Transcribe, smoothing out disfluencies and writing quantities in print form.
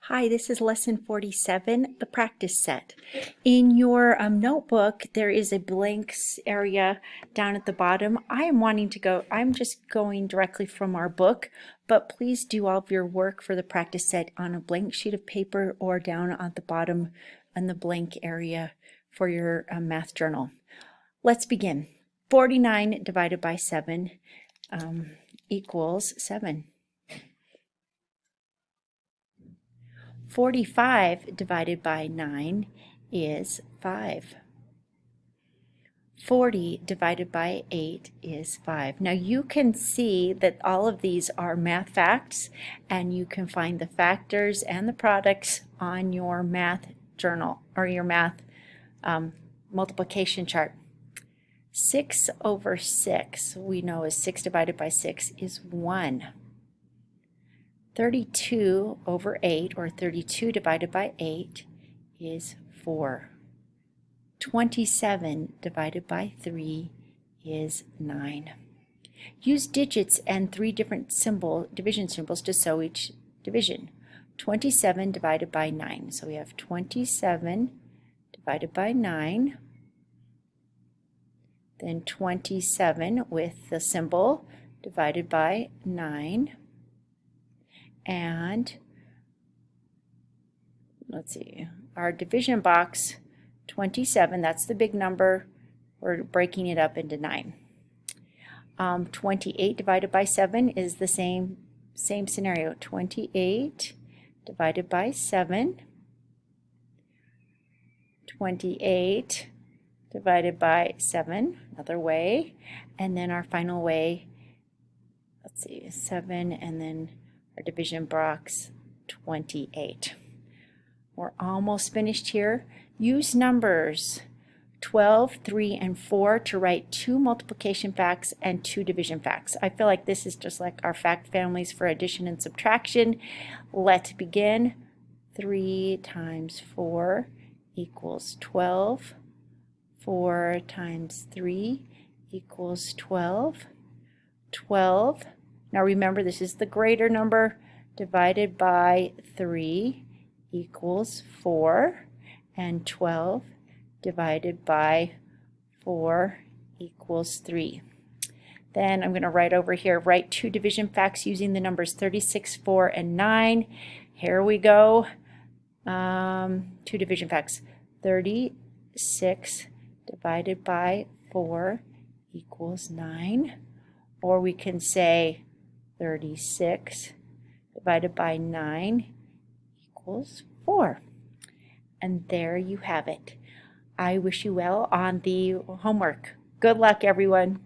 Hi, this is lesson 47, the practice set. In your notebook, there is a blanks area down at the bottom. I'm just going directly from our book, but please do all of your work for the practice set on a blank sheet of paper or down at the bottom in the blank area for your math journal. Let's begin. 49 divided by 7 equals 7. 45 divided by 9 is 5. 40 divided by 8 is 5. Now you can see that all of these are math facts, and you can find the factors and the products on your math journal or your math multiplication chart. 6 over 6 we know is 6 divided by 6 is 1. 32 over 8, or 32 divided by 8, is 4. 27 divided by 3 is 9. Use digits and 3 different division symbols to show each division. 27 divided by 9. So we have 27 divided by 9. Then 27 with the symbol divided by 9. And let's see, our division box, 27, that's the big number. We're breaking it up into 9. 28 divided by 7 is the same scenario. 28 divided by 7. 28 divided by 7, another way. And then our final way, let's see, 7, and then our division box, 28. We're almost finished here. Use numbers 12, 3, and 4 to write 2 multiplication facts and 2 division facts. I feel like this is just like our fact families for addition and subtraction. Let's begin. 3 times 4 equals 12. 4 times 3 equals 12. 12. Now remember, this is the greater number, divided by 3 equals 4, and 12 divided by 4 equals 3. Then I'm going to write over here, write 2 division facts using the numbers 36, 4, and 9. Here we go. 2 division facts. 36 divided by 4 equals 9. Or we can say 36 divided by 9 equals 4. And there you have it. I wish you well on the homework. Good luck, everyone.